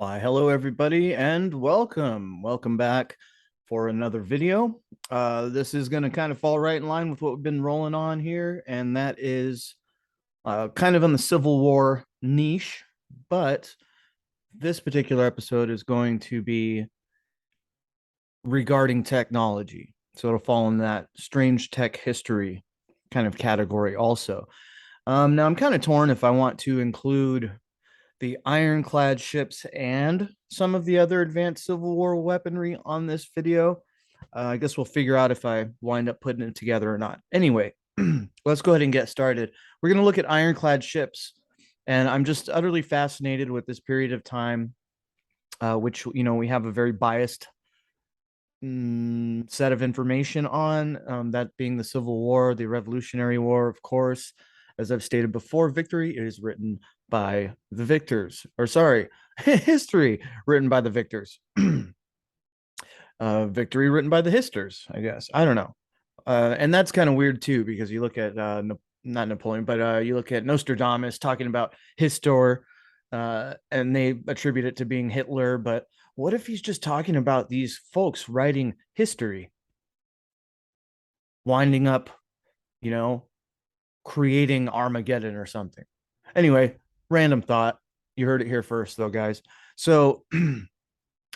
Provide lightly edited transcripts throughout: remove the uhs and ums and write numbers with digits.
Why, hello everybody, and welcome. Welcome back for another video. This is going to kind of fall right in line with what we've been rolling on here, and that is kind of in the Civil War niche. But this particular episode is going to be regarding technology. So it'll fall in that strange tech history kind of category also. Now I'm kind of torn if I want to include the ironclad ships and some of the other advanced Civil War weaponry on this video. I guess we'll figure out if I wind up putting it together or not. Anyway, let's go ahead and get started. We're going to look at ironclad ships, and I'm just utterly fascinated with this period of time, which, we have a very biased set of information on, that being the Civil War, the Revolutionary War, of course. As I've stated before, victory is written by the victors, or sorry, history written by the victors. Victory written by the histors, I guess. I don't know. And that's kind of weird too, because you look at not Napoleon, but you look at Nostradamus talking about histor, and they attribute it to being Hitler. But what if he's just talking about these folks writing history, winding up, you know, creating Armageddon or something? Anyway, random thought. You heard it here first, though, guys. So,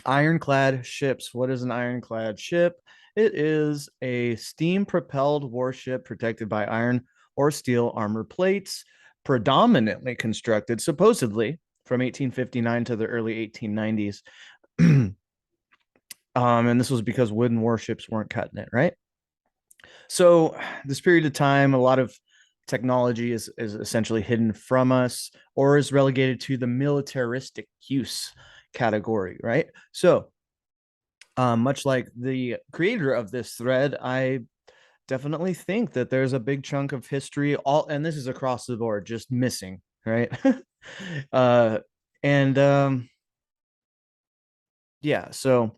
ironclad ships. What is an ironclad ship? It is a steam propelled warship protected by iron or steel armor plates, predominantly constructed, supposedly, from 1859 to the early 1890s. And this was because wooden warships weren't cutting it, right? So, this period of time, a lot of technology is essentially hidden from us or is relegated to the militaristic use category, right? So, much like the creator of this thread, I definitely think that there's a big chunk of history, all, and this is across the board, just missing, right? uh, and yeah, so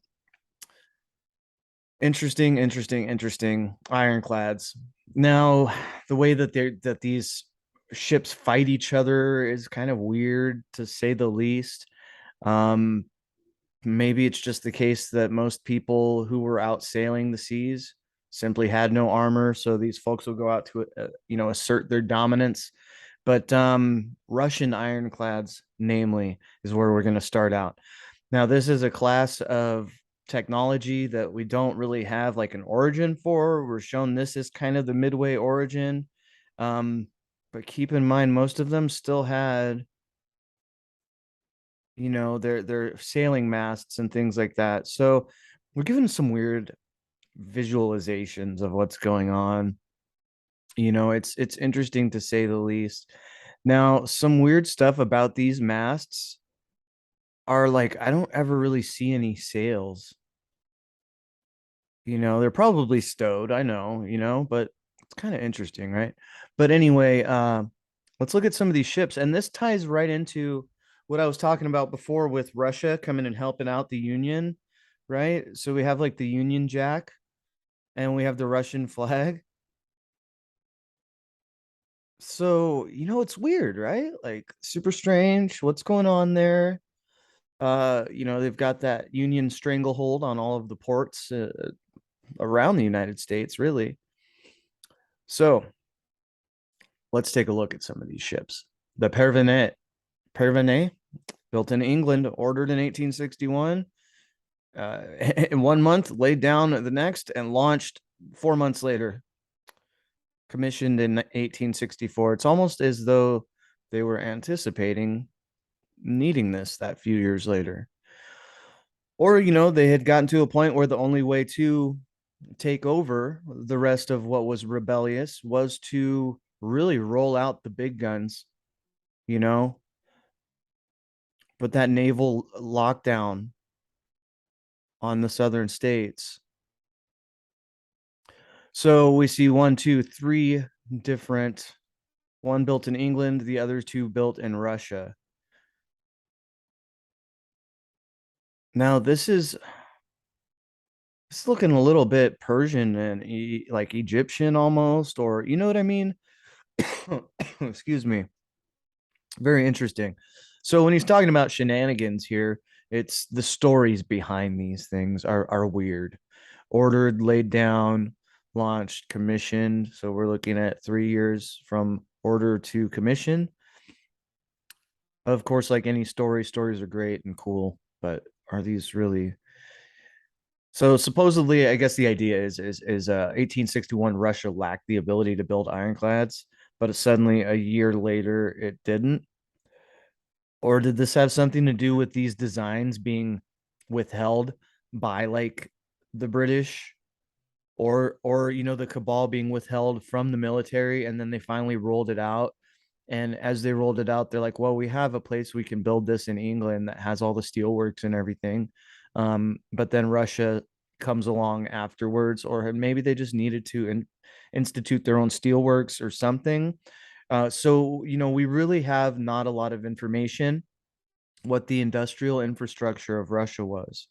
interesting ironclads. Now, the way that these ships fight each other is kind of weird, to say the least. um Maybe it's just the case that most people who were out sailing the seas simply had no armor, so these folks will go out to assert their dominance. But Russian ironclads, namely, is where we're going to start out. Now, this is a class of technology that we don't really have like an origin for. We're shown this is kind of the midway origin. But keep in mind, most of them still had, their sailing masts and things like that. So we're given some weird visualizations of what's going on. It's interesting, to say the least. Now, some weird stuff about these masts are, like, I don't ever really see any sails. They're probably stowed, I know, but it's kind of interesting, right? But anyway, let's look at some of these ships, and this ties right into what I was talking about before with Russia coming and helping out the Union, right? So we have like the Union Jack and we have the Russian flag. So, it's weird, right? Like, super strange. What's going on there? They've got that Union stranglehold on all of the ports around the United States, really. So, let's take a look at some of these ships. The Pervenet, built in England, ordered in 1861. In 1 month, laid down the next, and launched 4 months later. Commissioned in 1864. It's almost as though they were anticipating needing this that few years later. Or, they had gotten to a point where the only way to take over the rest of what was rebellious was to really roll out the big guns, you know, but that naval lockdown on the southern states. So we see one, two, three different, one built in England, the other two built in Russia. Now this is it's looking a little bit Persian and like Egyptian almost, or you know what I mean? Excuse me. Very interesting. So when he's talking about shenanigans here, It's the stories behind these things are weird. Ordered, laid down, launched, commissioned. So we're looking at 3 years from order to commission. Of course, like any story, stories are great and cool, but are these really? So supposedly, I guess the idea is 1861 Russia lacked the ability to build ironclads, but suddenly a year later it didn't. Or did this have something to do with these designs being withheld by like the British, or the cabal being withheld from the military, and then they finally rolled it out? And as they rolled it out, they're like, well, we have a place we can build this in England that has all the steelworks and everything. But then Russia comes along afterwards, or maybe they just needed to institute their own steelworks or something. So, we really have not a lot of information what the industrial infrastructure of Russia was,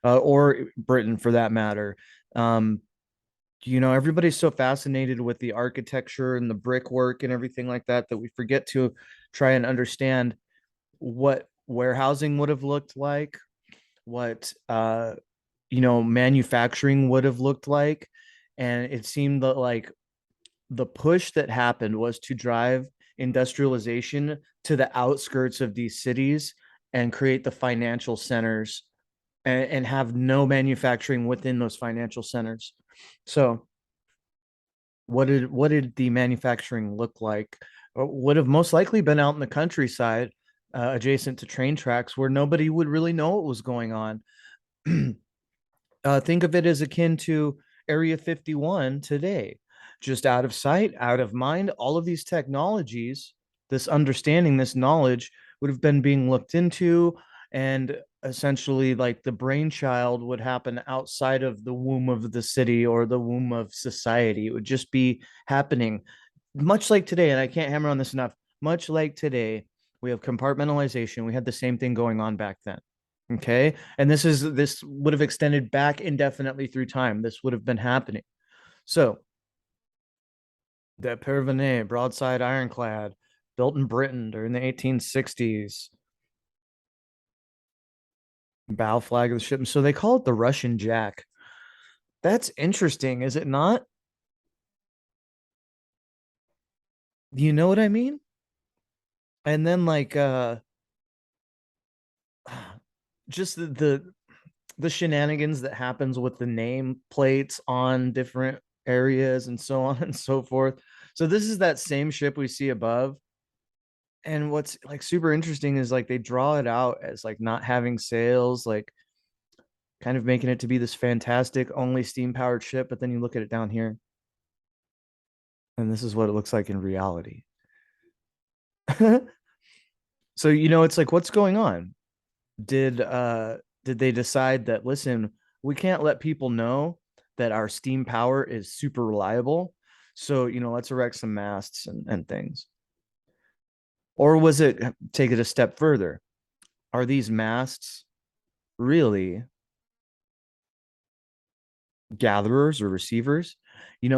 or Britain for that matter. Um, Everybody's so fascinated with the architecture and the brickwork and everything like that we forget to try and understand what warehousing would have looked like, what manufacturing would have looked like. And it seemed that like the push that happened was to drive industrialization to the outskirts of these cities and create the financial centers, and have no manufacturing within those financial centers. So what did the manufacturing look like? Would have most likely been out in the countryside, adjacent to train tracks where nobody would really know what was going on. Think of it as akin to Area 51 today, just out of sight, out of mind. All of these technologies, this understanding, this knowledge would have been being looked into, and essentially, like the brainchild would happen outside of the womb of the city or the womb of society. It would just be happening, much like today. And I can't hammer on this enough. Much like today, we have compartmentalization. We had the same thing going on back then. Okay. And this would have extended back indefinitely through time. This would have been happening. So that Pervenet broadside ironclad built in Britain during the 1860s, bow flag of the ship. So they call it the Russian Jack. That's interesting, is it not? You know what I mean? And then like just the shenanigans that happens with the name plates on different areas and so on and so forth. So this is that same ship we see above. And what's like super interesting is like they draw it out as like not having sails, like kind of making it to be this fantastic only steam powered ship. But then you look at it down here, and this is what it looks like in reality. So it's like, what's going on? Did they decide that, listen, we can't let people know that our steam power is super reliable, so let's erect some masts and things? Or was it take it a step further? Are these masts really gatherers or receivers?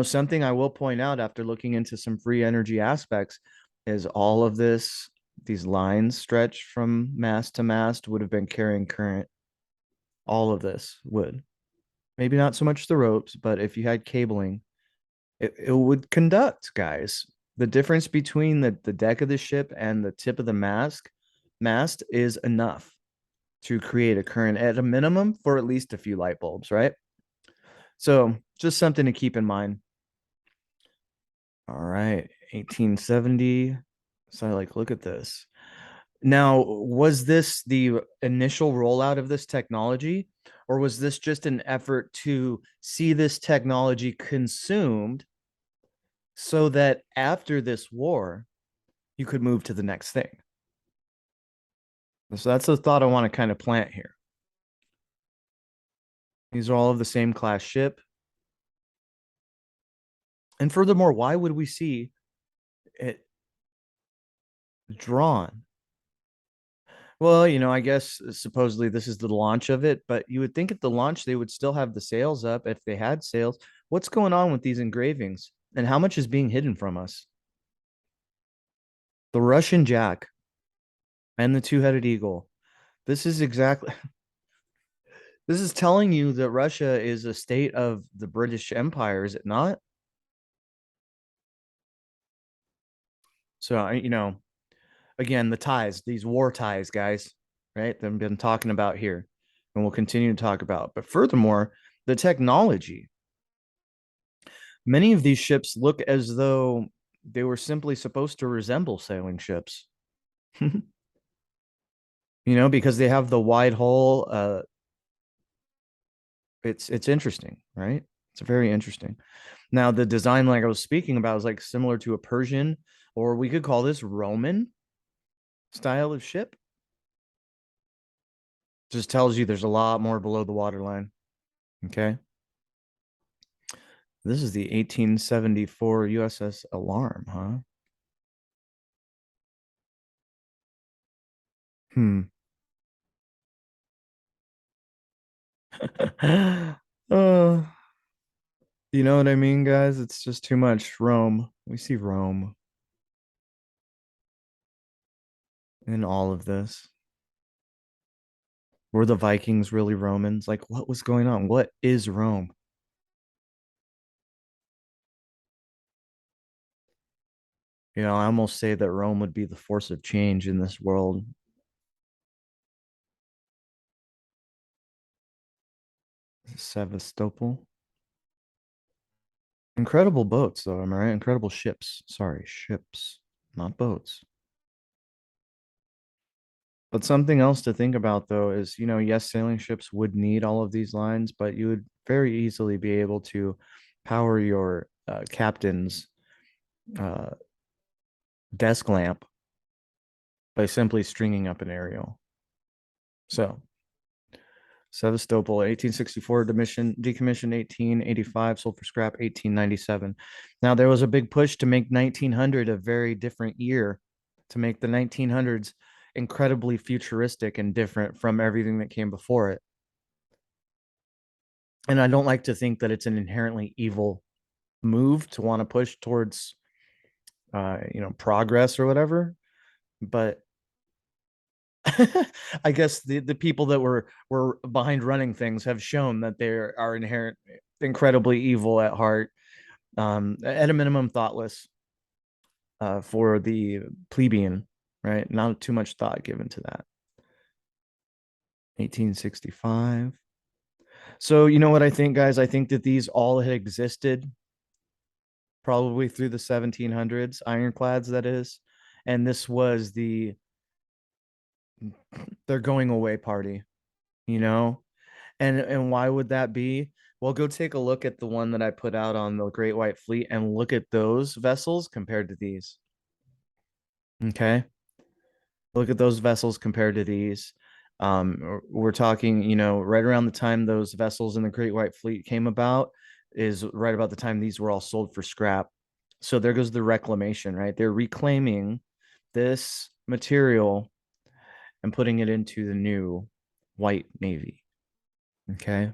Something I will point out after looking into some free energy aspects is all of these lines stretched from mast to mast would have been carrying current. All of this would. Maybe not so much the ropes, but if you had cabling, it would conduct, guys. The difference between the deck of the ship and the tip of the mast is enough to create a current at a minimum for at least a few light bulbs, right? So just something to keep in mind. All right, 1870. So like, look at this. Now, was this the initial rollout of this technology, or was this just an effort to see this technology consumed so that after this war, you could move to the next thing? So that's the thought I want to kind of plant here. These are all of the same class ship. And furthermore, why would we see it drawn? Well, I guess supposedly this is the launch of it, but you would think at the launch they would still have the sails up if they had sails. What's going on with these engravings, and how much is being hidden from us? The Russian Jack and the two-headed eagle. This is exactly this is telling you that Russia is a state of the British Empire, is it not? So, again, the ties, these war ties, guys, right? That I've been talking about here and we'll continue to talk about. But furthermore, the technology. Many of these ships look as though they were simply supposed to resemble sailing ships, because they have the wide hull. It's interesting, right? It's very interesting. Now, the design, like I was speaking about, is like similar to a Persian, or we could call this Roman style of ship. Just tells you there's a lot more below the waterline. Okay. This is the 1874 USS Alarm, huh? Hmm. uh, you know what I mean, guys? It's just too much. Rome. We see Rome in all of this. Were the Vikings really Romans? Like, what was going on? What is Rome? I almost say that Rome would be the force of change in this world. Sevastopol. Incredible boats, though, am I right? Incredible ships. Sorry, ships, not boats. But something else to think about, though, is, yes, sailing ships would need all of these lines, but you would very easily be able to power your captain's uh, desk lamp by simply stringing up an aerial. So, Sevastopol, 1864, decommissioned 1885, sold for scrap 1897. Now, there was a big push to make 1900 a very different year, to make the 1900s incredibly futuristic and different from everything that came before it. And I don't like to think that it's an inherently evil move to want to push towards, progress or whatever. But I guess the people that were behind running things have shown that they are inherent incredibly evil at heart, at a minimum thoughtless, for the plebeian, right? Not too much thought given to that. 1865. So you know what I think, guys? I think that these all had existed probably through the 1700s, ironclads, that is, and this was their going away party, you know and why would that be? Well, go take a look at the one that I put out on the Great White Fleet and look at those vessels compared to these. Okay, look at those vessels compared to these. We're talking, right around the time those vessels in the Great White Fleet came about is right about the time these were all sold for scrap. So there goes the reclamation, right? They're reclaiming this material and putting it into the new white navy. Okay.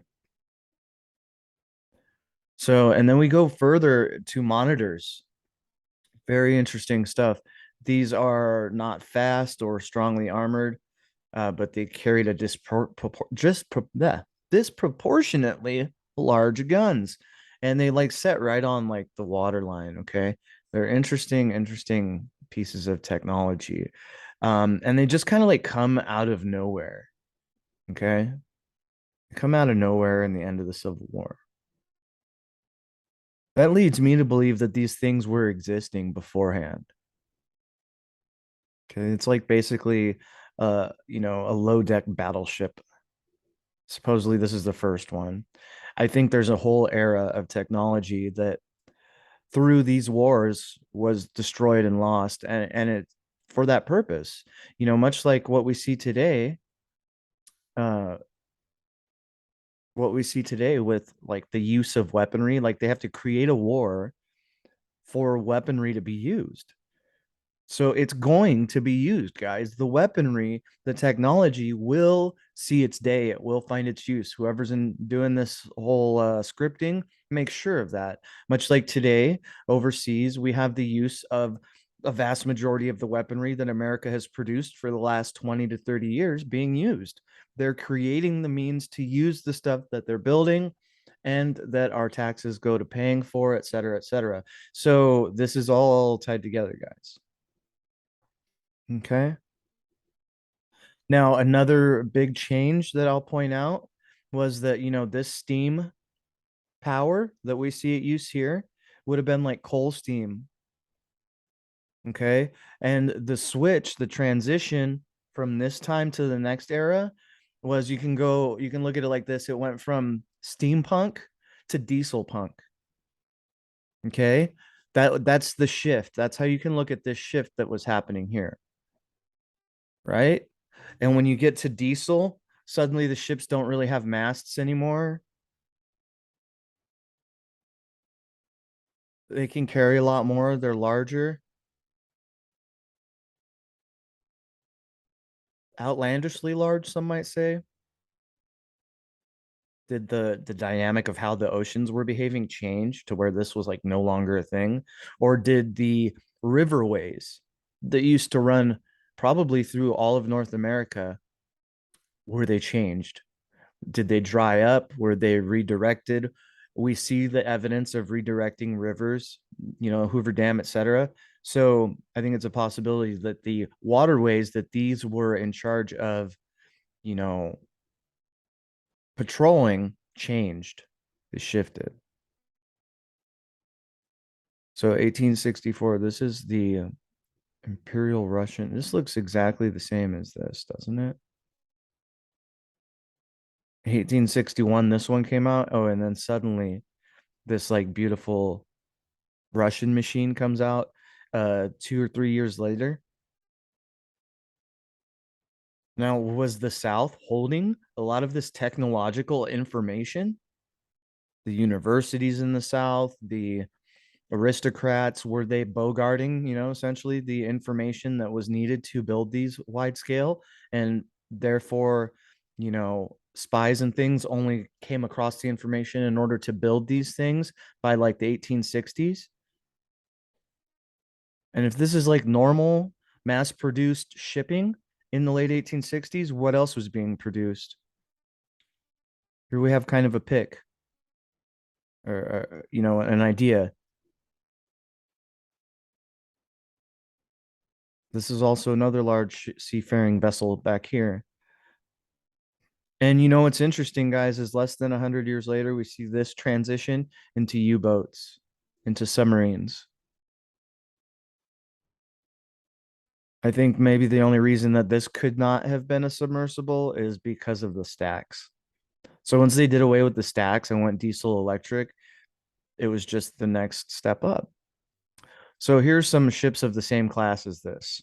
So, and then we go further to monitors. Very interesting stuff. These are not fast or strongly armored, but they carried a disproportionately large guns, and they like set right on like the water line. Okay, they're interesting pieces of technology, and they just kind of like come out of nowhere. Okay, come out of nowhere in the end of the Civil War. That leads me to believe that these things were existing beforehand. Okay, it's like basically, a low deck battleship. Supposedly, this is the first one. I think there's a whole era of technology that through these wars was destroyed and lost, and it for that purpose. Much like uh, what we see today with like the use of weaponry, like they have to create a war for weaponry to be used. So it's going to be used, guys. The weaponry, the technology will see its day. It will find its use. Whoever's in doing this whole scripting, make sure of that. Much like today, overseas, we have the use of a vast majority of the weaponry that America has produced for the last 20 to 30 years being used. They're creating the means to use the stuff that they're building and that our taxes go to paying for, et cetera, et cetera. So this is all tied together, guys. Okay. Now, another big change that I'll point out was that, this steam power that we see at use here would have been like coal steam. Okay. And the switch, the transition from this time to the next era was you can look at it like this. It went from steampunk to diesel punk. Okay. That's the shift. That's how you can look at this shift that was happening here. Right. And when you get to diesel, suddenly the ships don't really have masts anymore. They can carry a lot more. They're larger, outlandishly large, some might say. Did the dynamic of how the oceans were behaving change to where this was like no longer a thing? Or did the riverways that used to run probably through all of North America, were they changed? Did they dry up? Were they redirected? We see the evidence of redirecting rivers, Hoover Dam, etc. So I think it's a possibility that the waterways that these were in charge of, you know, patrolling changed. They shifted. So 1864, this is the Imperial Russian. This looks exactly the same as this, doesn't it? 1861, this one came out. Oh, and then suddenly this like beautiful Russian machine comes out 2 or 3 years later. Now, was the South holding a lot of this technological information? The universities in the South, the aristocrats, were they bogarting, essentially the information that was needed to build these wide scale? And therefore, spies and things only came across the information in order to build these things by like the 1860s. And if this is like normal mass produced shipping in the late 1860s, what else was being produced? Here we have kind of a pick or an idea. This is also another large seafaring vessel back here. And what's interesting, guys, is less than 100 years later, we see this transition into U-boats, into submarines. I think maybe the only reason that this could not have been a submersible is because of the stacks. So once they did away with the stacks and went diesel electric, it was just the next step up. So here's some ships of the same class as this: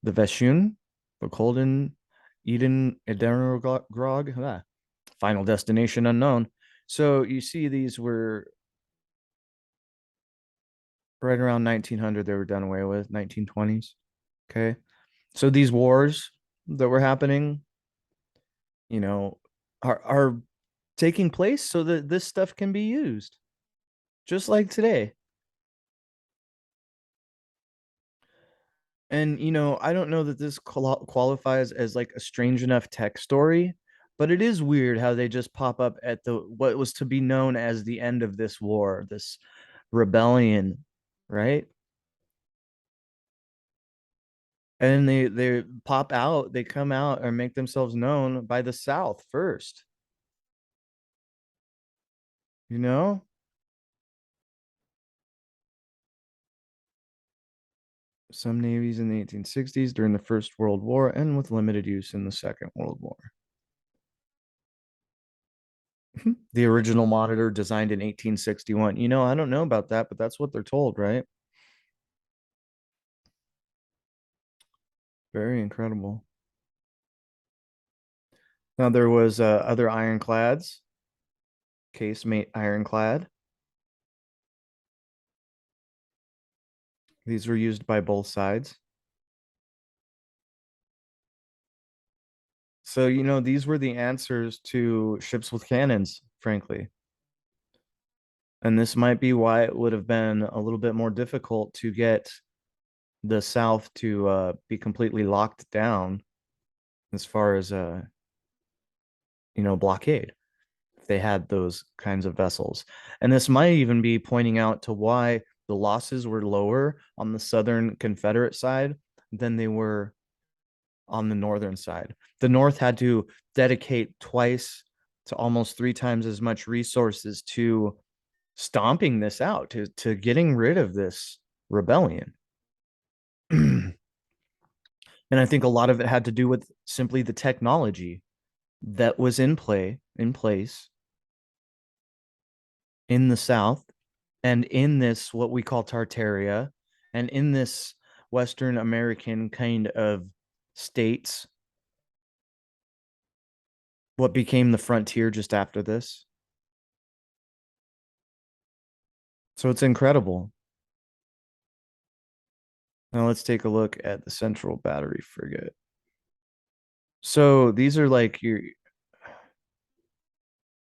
the Vashun, the Colden, Eden, Edenogrog, Final Destination Unknown. So you see, these were right around 1900. They were done away with 1920s. Okay, so these wars that were happening, are taking place so that this stuff can be used, just like today. And I don't know that this qualifies as like a strange enough tech story, but it is weird how they just pop up at the what was to be known as the end of this war, this rebellion, right? And they pop out, they come out or make themselves known by the South first, you know? Some navies in the 1860s during the First World War and with limited use in the Second World War. The original monitor designed in 1861. I don't know about that, but that's what they're told, right? Very incredible. Now there was other ironclads, casemate ironclad. These were used by both sides. So, these were the answers to ships with cannons, frankly. And this might be why it would have been a little bit more difficult to get the South to be completely locked down as far as blockade. If they had those kinds of vessels. And this might even be pointing out to why the losses were lower on the Southern Confederate side than they were on the Northern side. The North had to dedicate twice to almost three times as much resources to stomping this out, to getting rid of this rebellion. And I think a lot of it had to do with simply the technology that was in place in the South and in this what we call Tartaria and in this Western American kind of states, what became the frontier just after this. So it's incredible. Now let's take a look at the Central Battery Frigate. So these are like your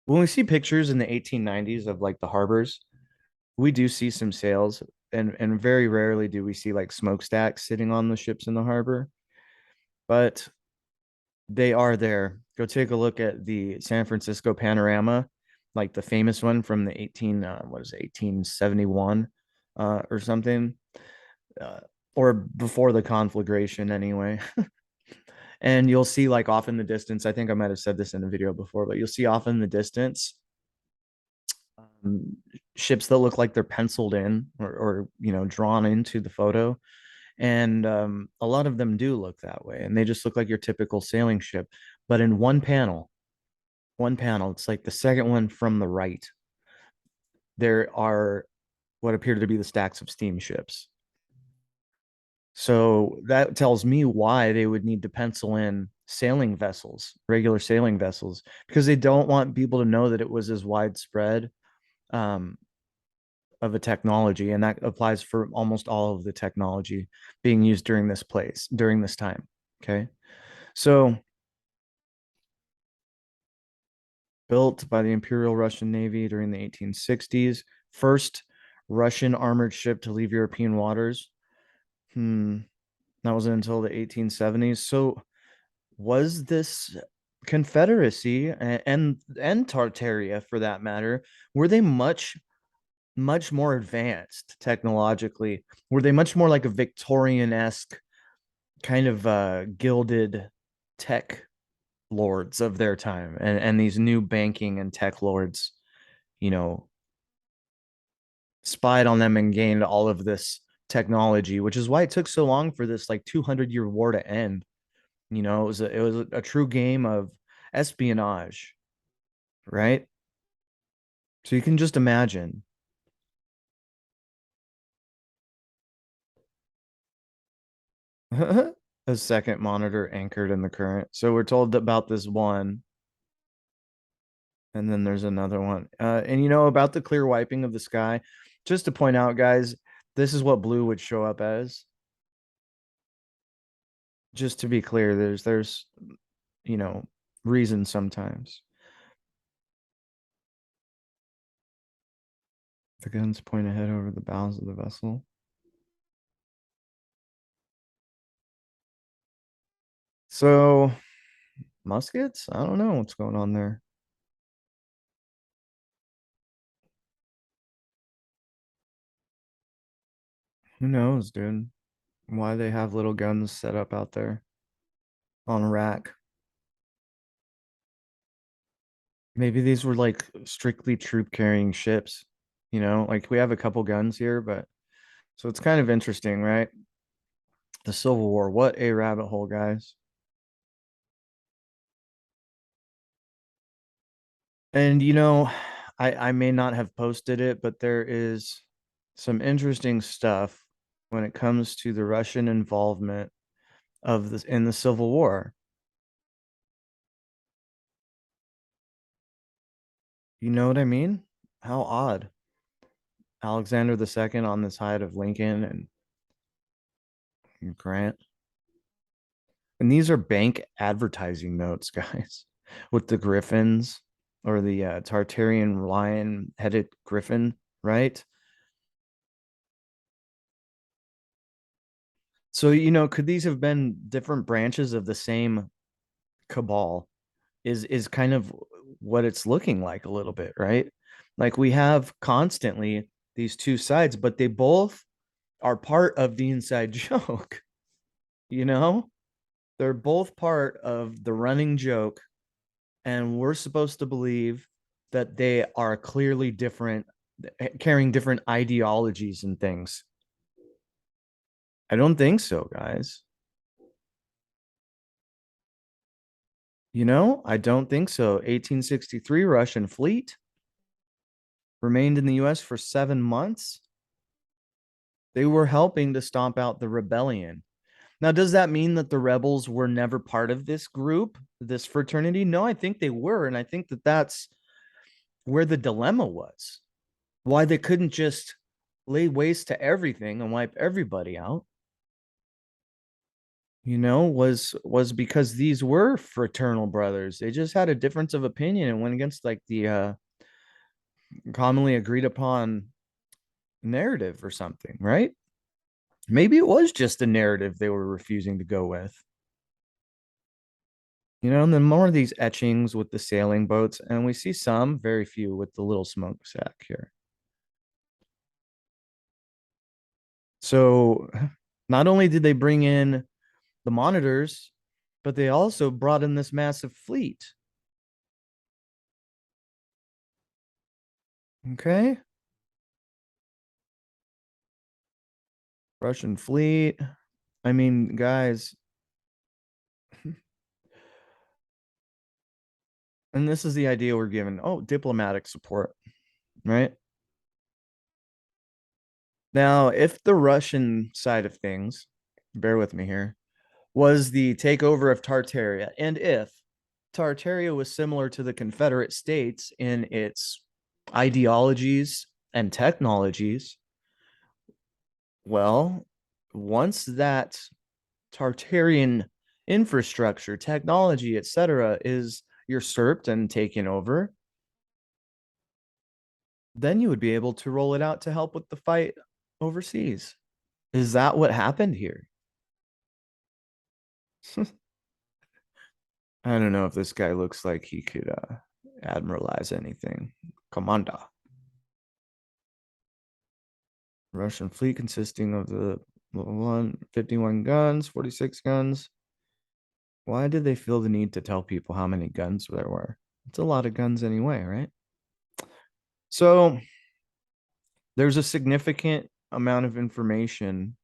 when we see pictures in the 1890s of like the harbors, we do see some sails, and very rarely do we see like smokestacks sitting on the ships in the harbor, but they are there. Go take a look at the San Francisco panorama, like the famous one from the 1871 or something, uh, or before the conflagration anyway. And you'll see like off in the distance, I think I might have said this in a video before, but you'll see off in the distance um, ships that look like they're penciled in or drawn into the photo, and a lot of them do look that way, and they just look like your typical sailing ship. But in one panel, it's like the second one from the right, there are what appear to be the stacks of steamships. So that tells me why they would need to pencil in sailing vessels, regular sailing vessels, because they don't want people to know that it was as widespread um, of a technology, and that applies for almost all of the technology being used during this time. Okay, so built by the Imperial Russian Navy during the 1860s, first Russian armored ship to leave European waters. That wasn't until the 1870s. So was this Confederacy and Tartaria, for that matter, were they much more advanced technologically? Were they much more like a Victorian-esque kind of gilded tech lords of their time, and these new banking and tech lords, you know, spied on them and gained all of this technology, which is why it took so long for this like 200-year war to end. It was a true game of espionage, right? So you can just imagine. A second monitor anchored in the current. So we're told about this one, and then there's another one. And about the clear wiping of the sky, just to point out, guys, this is what blue would show up as. Just to be clear, there's you know reasons sometimes. The guns point ahead over the bows of the vessel. So muskets? I don't know what's going on there. Who knows, dude? Why they have little guns set up out there on a rack? Maybe these were like strictly troop carrying ships. Like we have a couple guns here, but so it's kind of interesting, right? The Civil War, what a rabbit hole, guys. And I may not have posted it, but there is some interesting stuff when it comes to the Russian involvement of this in the Civil War. You know what I mean? How odd. Alexander the Second on the side of Lincoln and Grant. And these are bank advertising notes, guys, with the griffins or the Tartarian lion headed griffin, right? So, could these have been different branches of the same cabal? Is kind of what it's looking like a little bit, right? Like we have constantly these two sides, but they both are part of the inside joke, you know? They're both part of the running joke, and we're supposed to believe that they are clearly different, carrying different ideologies and things. I don't think so, guys. I don't think so. 1863 Russian fleet remained in the US for 7 months. They were helping to stomp out the rebellion. Now, does that mean that the rebels were never part of this group, this fraternity? No, I think they were. And I think that that's where the dilemma was. Why they couldn't just lay waste to everything and wipe everybody out, was because these were fraternal brothers. They just had a difference of opinion and went against like the commonly agreed upon narrative or something, right? Maybe it was just a narrative they were refusing to go with. And then more of these etchings with the sailing boats, and we see some, very few, with the little smokestack here. So not only did they bring in the monitors, but they also brought in this massive fleet. Okay. Russian fleet. I mean, guys, and this is the idea we're given. Oh, diplomatic support, right? Now, if the Russian side of things, bear with me here, was the takeover of Tartaria, and if Tartaria was similar to the Confederate States in its ideologies and technologies, well, once that Tartarian infrastructure, technology, etc., is usurped and taken over, then you would be able to roll it out to help with the fight overseas. Is that what happened here? I don't know if this guy looks like he could admiralize anything. Commander. Russian fleet consisting of the 51 guns, 46 guns. Why did they feel the need to tell people how many guns there were? It's a lot of guns anyway, right? So there's a significant amount of information,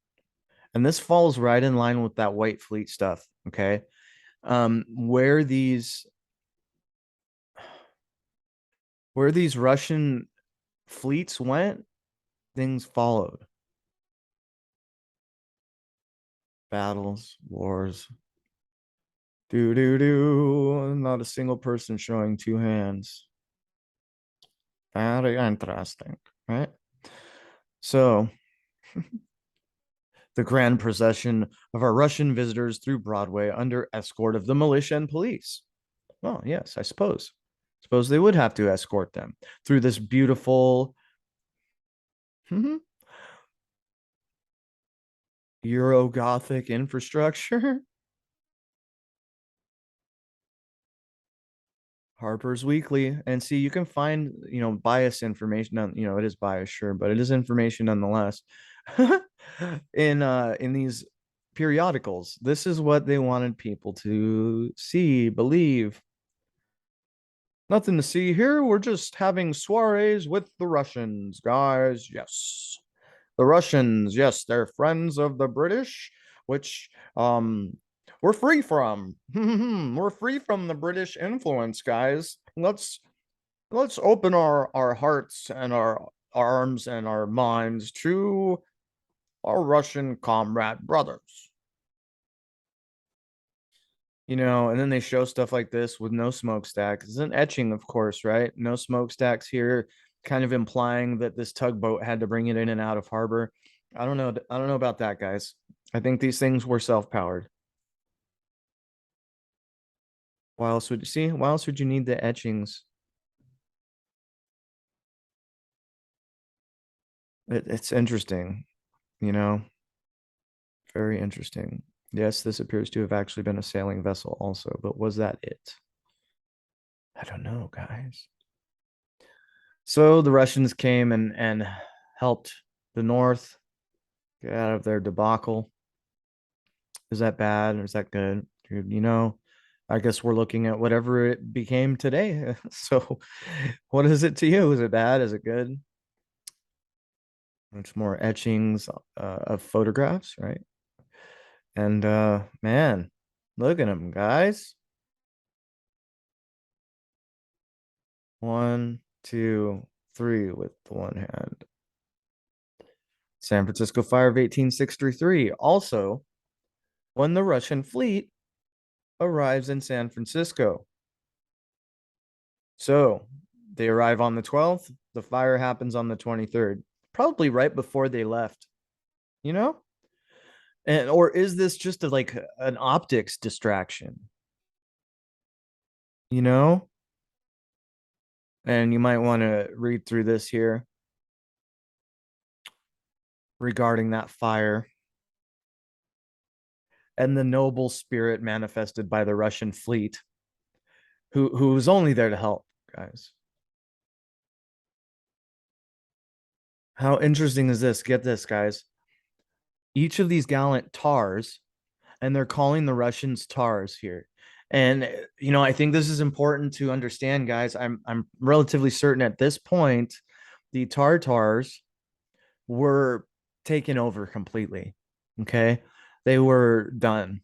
and this falls right in line with that White Fleet stuff. Okay. Where these Russian fleets went, things followed. Battles, wars. Do do do. Not a single person showing two hands. Very interesting, right? So the grand procession of our Russian visitors through Broadway under escort of the militia and police. Well, yes, I suppose. Suppose they would have to escort them through this beautiful Euro Gothic infrastructure. Harper's Weekly. And see, you can find, bias information on, it is bias, sure, but it is information nonetheless. In these periodicals. This is what they wanted people to see, believe. Nothing to see here. We're just having soirees with the Russians, guys. Yes. The Russians, yes, they're friends of the British, which we're free from. We're free from the British influence, guys. Let's open our hearts and our arms and our minds to our Russian comrade brothers. And then they show stuff like this with no smokestacks. It's an etching, of course, right? No smokestacks here, kind of implying that this tugboat had to bring it in and out of harbor. I don't know. I don't know about that, guys. I think these things were self-powered. Why else would you see? Why else would you need the etchings? It's interesting, you know. Very interesting. Yes, this appears to have actually been a sailing vessel also, but was that it? I don't know, guys. So the Russians came and helped the North get out of their debacle. Is that bad or is that good? I guess we're looking at whatever it became today. So, what is it to you? Is it bad? Is it good? It's more etchings of photographs, right? And man, look at them, guys. One, two, three with the one hand. San Francisco Fire of 1863. Also, when the Russian fleet arrives in San Francisco. So they arrive on the 12th. The fire happens on the 23rd, probably right before they left, you know? And or is this just like an optics distraction, you know? And you might want to read through this here regarding that fire and the noble spirit manifested by the Russian fleet, who was only there to help, guys. How interesting is this? Get this, guys. Each of these gallant tars, and they're calling the Russians tars here. And I think this is important to understand, guys. I'm relatively certain at this point the Tartars were taken over completely. Okay. They were done.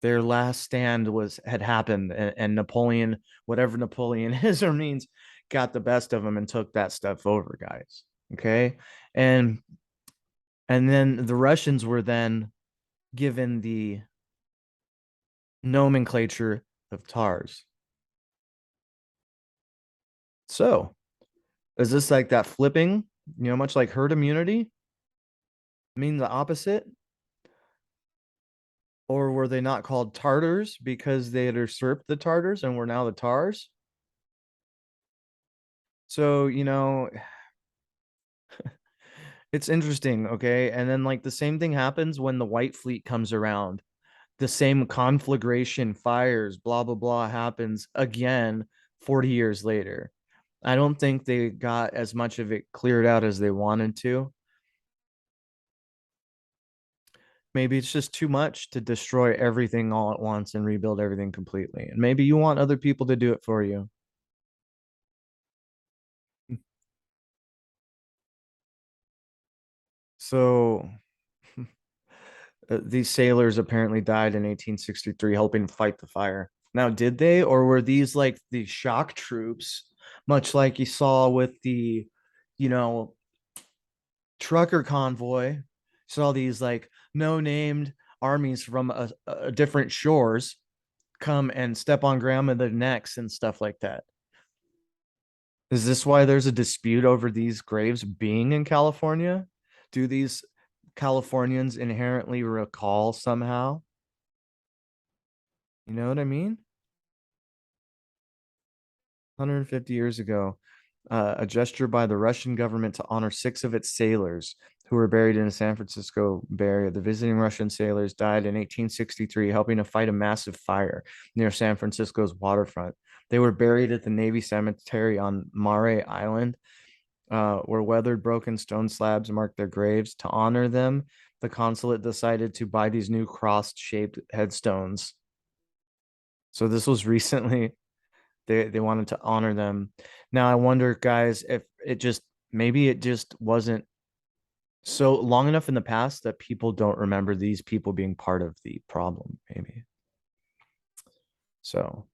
Their last stand had happened, and Napoleon, whatever Napoleon is or means, got the best of them and took that stuff over, guys. Okay. And then the Russians were then given the nomenclature of tars. So, is this like that flipping, much like herd immunity, mean the opposite? Or were they not called Tartars because they had usurped the Tartars and were now the Tars? So, it's interesting, okay? And then, like, the same thing happens when the White Fleet comes around. The same conflagration, fires, blah, blah, blah happens again 40 years later. I don't think they got as much of it cleared out as they wanted to. Maybe it's just too much to destroy everything all at once and rebuild everything completely. And maybe you want other people to do it for you. So these sailors apparently died in 1863 helping fight the fire. Now, did they, or were these like the shock troops, much like you saw with the, you know, trucker convoy? Saw these like no named armies from different shores come and step on grandmother necks and stuff like that. Is this why there's a dispute over these graves being in California? Do these Californians inherently recall somehow? You know what I mean? 150 years ago, a gesture by the Russian government to honor six of its sailors who were buried in the San Francisco Bay Area. The visiting Russian sailors died in 1863, helping to fight a massive fire near San Francisco's waterfront. They were buried at the Navy Cemetery on Mare Island, where weathered broken stone slabs marked their graves. To honor them, the consulate decided to buy these new cross-shaped headstones. So this was recently. They wanted to honor them. Now I wonder, guys, if it just maybe it just wasn't so long enough in the past that people don't remember these people being part of the problem, maybe. So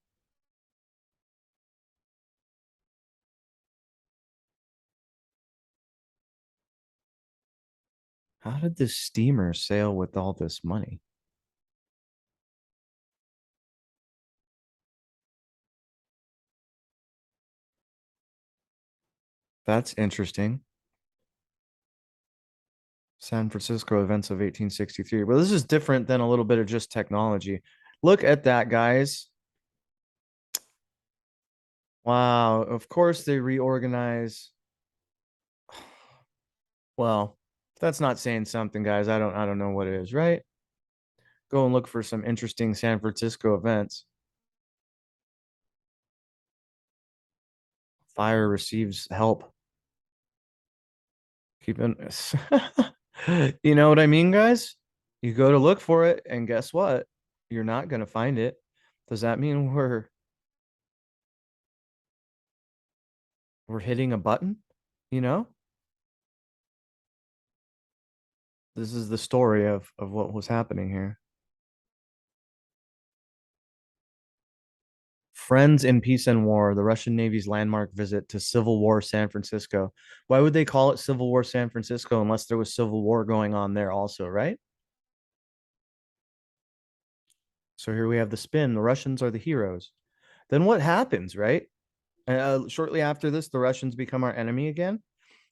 how did this steamer sail with all this money? That's interesting. San Francisco events of 1863. Well, this is different than a little bit of just technology. Look at that, guys. Wow. Of course they reorganize. Well, That's not saying something, guys. I don't know what it is, right? Go and look for some interesting San Francisco events. Fire receives help. Keeping you know what I mean, guys? You go to look for it, and guess what? You're not gonna find it. Does that mean we're hitting a button? You know? This is the story of what was happening here. Friends in Peace and War, the Russian Navy's landmark visit to Civil War San Francisco. Why would they call it Civil War San Francisco unless there was Civil War going on there also, right? So here we have the spin. The Russians are the heroes. Then what happens, right? Shortly after this, the Russians become our enemy again.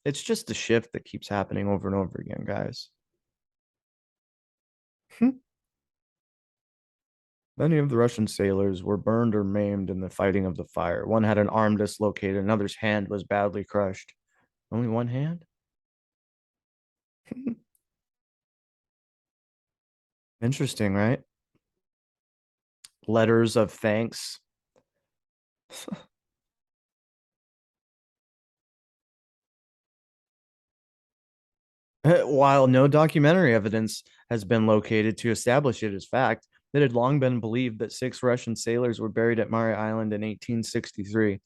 It's just a shift that keeps happening over and over again, guys. Many of the Russian sailors were burned or maimed in the fighting of the fire. One had an arm dislocated, another's hand was badly crushed. Only one hand? Interesting, right? Letters of thanks. While no documentary evidence has been located to establish it as fact, it had long been believed that six Russian sailors were buried at Mare Island in 1863,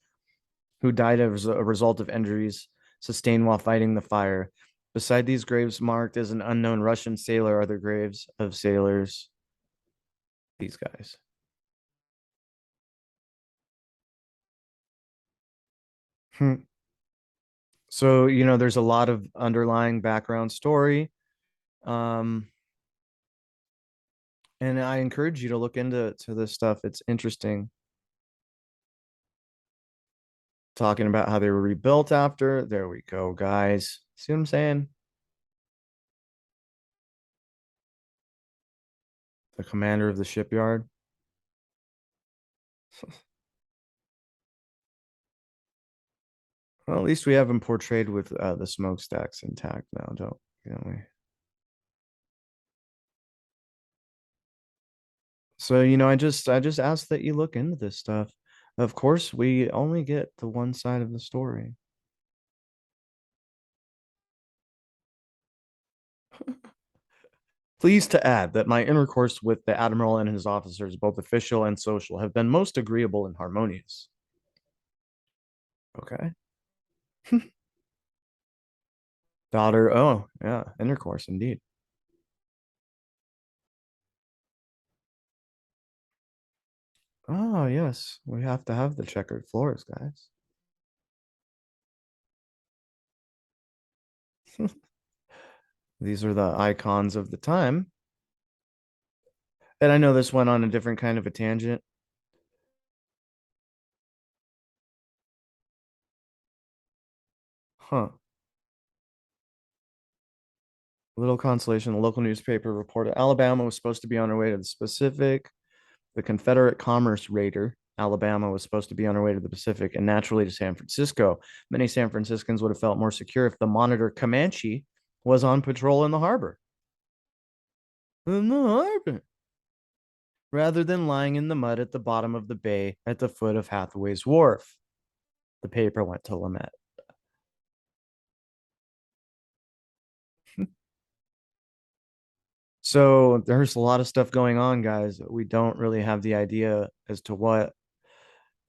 who died as a result of injuries sustained while fighting the fire. Beside these graves marked as an unknown Russian sailor are the graves of sailors, these guys. Hmm. So, there's a lot of underlying background story. Um, and I encourage you to look into this stuff. It's interesting. Talking about how they were rebuilt after. There we go, guys. See what I'm saying? The commander of the shipyard. Well, at least we have him portrayed with the smokestacks intact now, don't we? So, I just ask that you look into this stuff. Of course, we only get the one side of the story. Pleased to add that my intercourse with the admiral and his officers, both official and social, have been most agreeable and harmonious. Okay. Daughter, oh, yeah, intercourse indeed. Oh, yes, we have to have the checkered floors, guys. These are the icons of the time. And I know this went on a different kind of a tangent. Huh. Little consolation. The local newspaper reported Alabama was supposed to be on her way to the Pacific. The Confederate commerce raider, Alabama, was supposed to be on her way to the Pacific and naturally to San Francisco. Many San Franciscans would have felt more secure if the monitor Comanche was on patrol in the harbor. In the harbor. Rather than lying in the mud at the bottom of the bay at the foot of Hathaway's Wharf. The paper went to Lamette. So there's a lot of stuff going on, guys. We don't really have the idea as to what,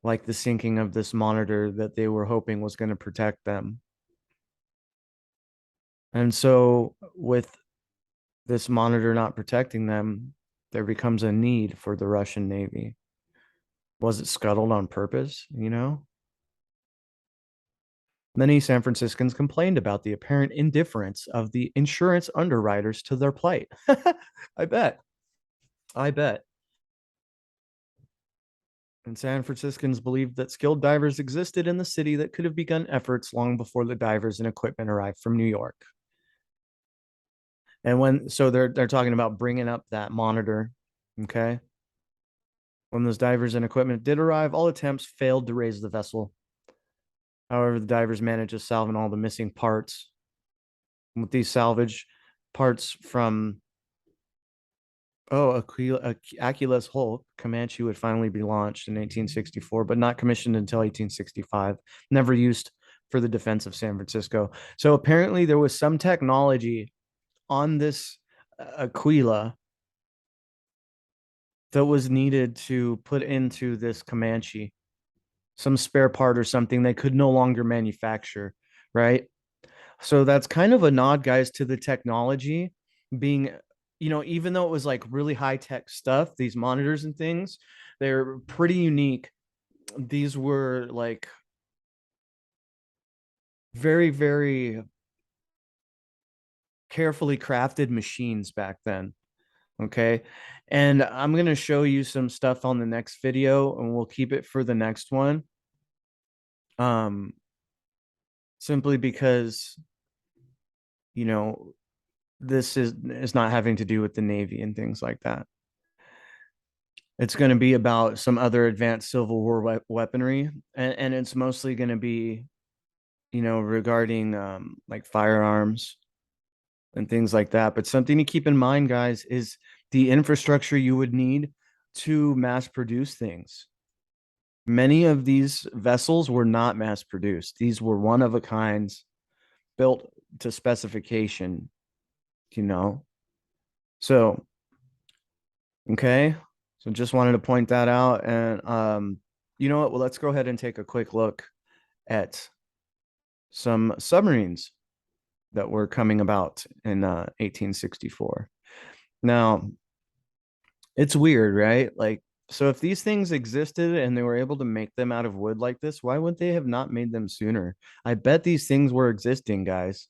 like the sinking of this monitor that they were hoping was going to protect them. And so, with this monitor not protecting them, there becomes a need for the Russian Navy. Was it scuttled on purpose? Many San Franciscans complained about the apparent indifference of the insurance underwriters to their plight. I bet. I bet. And San Franciscans believed that skilled divers existed in the city that could have begun efforts long before the divers and equipment arrived from New York. And they're talking about bringing up that monitor, okay? When those divers and equipment did arrive, all attempts failed to raise the vessel. However, the divers managed to salvage all the missing parts. with these salvage parts from Aquilus Hulk. Comanche would finally be launched in 1864, but not commissioned until 1865. Never used for the defense of San Francisco. So apparently there was some technology on this Aquila that was needed to put into this Comanche, some spare part or something they could no longer manufacture, right? So that's kind of a nod, guys, to the technology being, even though it was like really high tech stuff, these monitors and things, they're pretty unique. These were like very, very carefully crafted machines back then. Okay. And I'm going to show you some stuff on the next video and we'll keep it for the next one. Simply because, you know, this is not having to do with the Navy and things like that. It's going to be about some other advanced Civil War weaponry, and it's mostly going to be, regarding like firearms and things like that. But something to keep in mind, guys, is the infrastructure you would need to mass produce things. Many of these vessels were not mass produced. These were one of a kinds, built to specification, you know. So, okay. So just wanted to point that out. And you know what? Well, let's go ahead and take a quick look at some submarines that were coming about in 1864. Now, it's weird, right? Like, so if these things existed and they were able to make them out of wood like this, why would they have not made them sooner? I bet these things were existing, guys.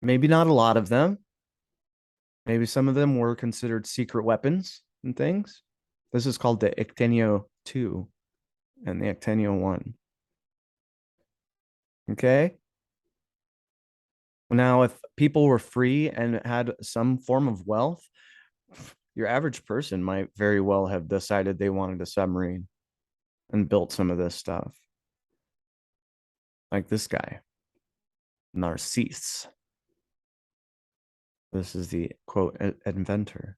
Maybe not a lot of them. Maybe some of them were considered secret weapons and things. This is called the Ictenio 2 and the Ictenio 1. Okay. Now, if people were free and had some form of wealth, your average person might very well have decided they wanted a submarine and built some of this stuff. Like this guy, Narcisse. This is the quote inventor.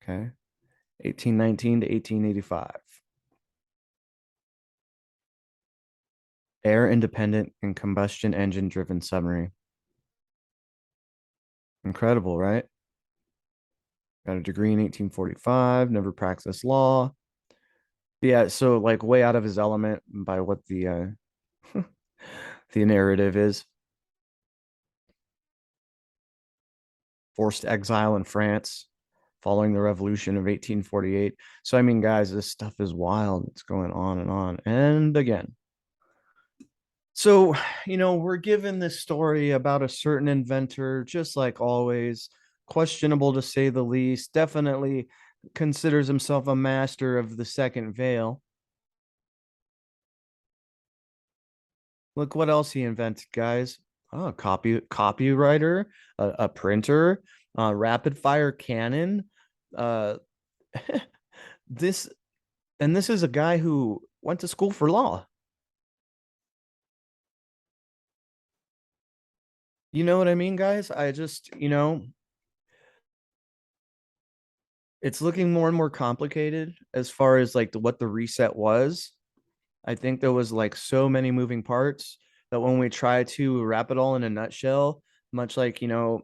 Okay. 1819 to 1885. Air independent and combustion engine driven submarine. Incredible, right? Got a degree in 1845, never practiced law. Yeah, so like way out of his element by what the the narrative is. Forced exile in France following the revolution of 1848. So I mean, guys, this stuff is wild. It's going on and on. And again, so, we're given this story about a certain inventor, just like always, questionable to say the least, definitely considers himself a master of the second veil. Look what else he invented, guys. Oh, copywriter, a printer, rapid fire cannon. Uh, this this is a guy who went to school for law. You know what I mean, guys? I just, it's looking more and more complicated as far as like what the reset was. I think there was like so many moving parts that when we try to wrap it all in a nutshell, much like the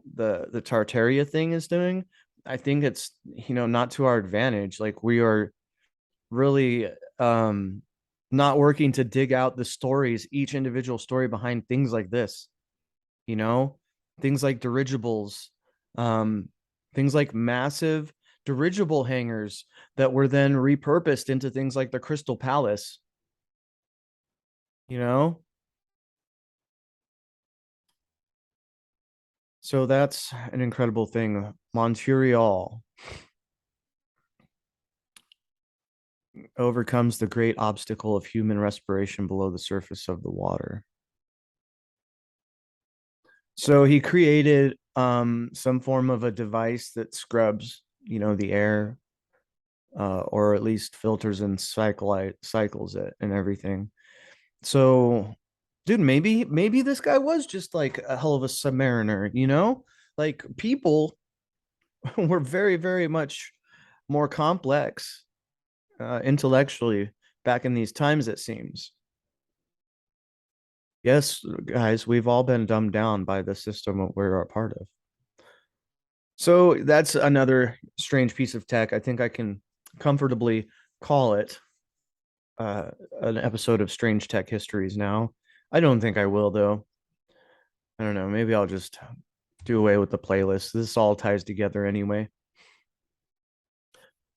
Tartaria thing is doing, I think it's not to our advantage. Like we are really not working to dig out the stories, each individual story behind things like this, you know, things like dirigibles, um, things like massive dirigible hangars that were then repurposed into things like the Crystal Palace, you know? So that's an incredible thing. Montreal overcomes the great obstacle of human respiration below the surface of the water. So he created some form of a device that scrubs, the air, or at least filters and cycles it and everything. So Dude, maybe this guy was just like a hell of a submariner, you know? Like people were very much more complex intellectually back in these times, it seems. Yes, guys, we've all been dumbed down by the system that we're a part of. So that's another strange piece of tech. I think I can comfortably call it uh, an episode of Strange Tech Histories now. I don't think I will, though. I don't know. Maybe I'll just do away with the playlist. This all ties together anyway.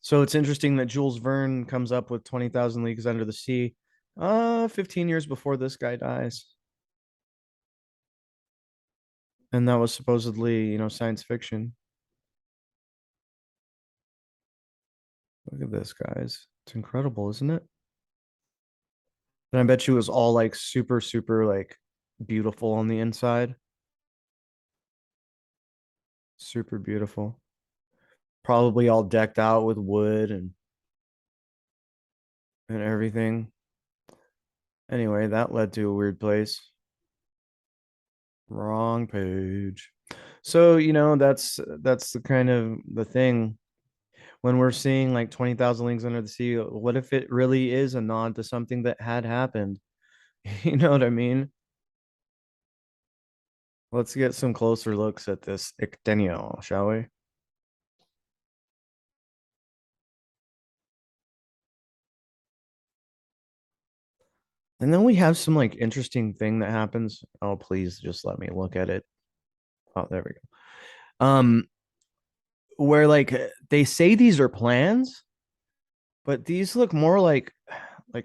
So it's interesting that Jules Verne comes up with 20,000 Leagues Under the Sea 15 years before this guy dies. And that was supposedly, science fiction. Look at this, guys. It's incredible, isn't it? And I bet you it was all like super like beautiful on the inside. Super beautiful. Probably all decked out with wood and everything. Anyway, that led to a weird place. Wrong page. So, that's the kind of the thing when we're seeing like 20,000 Leagues Under the Sea. What if it really is a nod to something that had happened? You know what I mean? Let's get some closer looks at this Ictennial, shall we? And then we have some like interesting thing that happens. Oh, please just let me look at it. Oh, there we go. Where like they say these are plans, but these look more like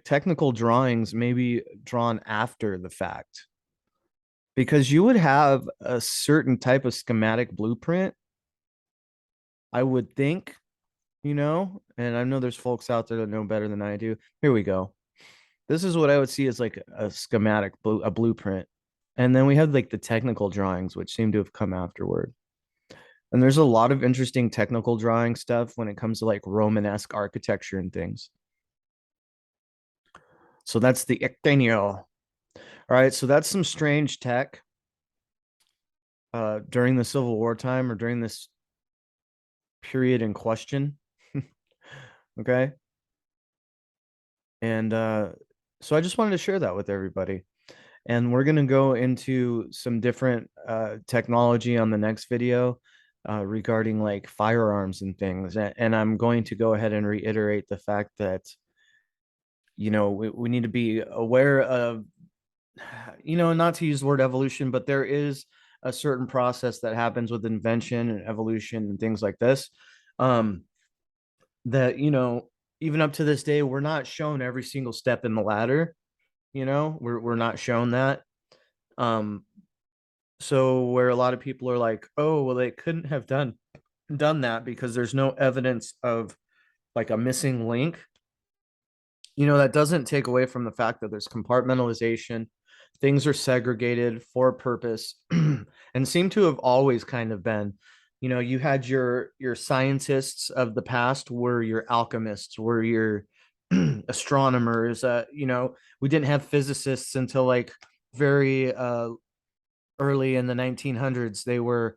technical drawings, maybe drawn after the fact. Because you would have a certain type of schematic blueprint, I would think, and I know there's folks out there that know better than I do. Here we go. This is what I would see as like a schematic, a blueprint. And then we have like the technical drawings, which seem to have come afterward. And there's a lot of interesting technical drawing stuff when it comes to like Romanesque architecture and things. So that's the Ictenio. All right. So that's some strange tech during the Civil War time or during this period in question. Okay. And so I just wanted to share that with everybody. And we're going to go into some different technology on the next video regarding like firearms and things. And I'm going to go ahead and reiterate the fact that, we need to be aware of, not to use the word evolution, but there is a certain process that happens with invention and evolution and things like this. Um, that, even up to this day, we're not shown every single step in the ladder. We're not shown that. Um, so where a lot of people are like, oh, well, they couldn't have done that because there's no evidence of like a missing link. That doesn't take away from the fact that there's compartmentalization. Things are segregated for a purpose and seem to have always kind of been. You had your scientists of the past were your alchemists, were your astronomers. We didn't have physicists until like very early in the 1900s. They were,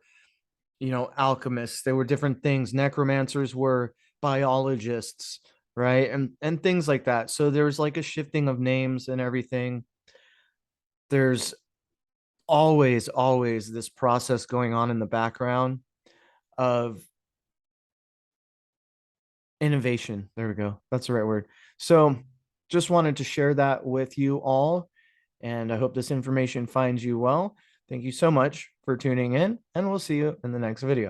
alchemists. They were different things. Necromancers were biologists, right? And things like that. So there's like a shifting of names and everything. There's always this process going on in the background of innovation. There we go. That's the right word. So just wanted to share that with you all. And I hope this information finds you well. Thank you so much for tuning in, and we'll see you in the next video.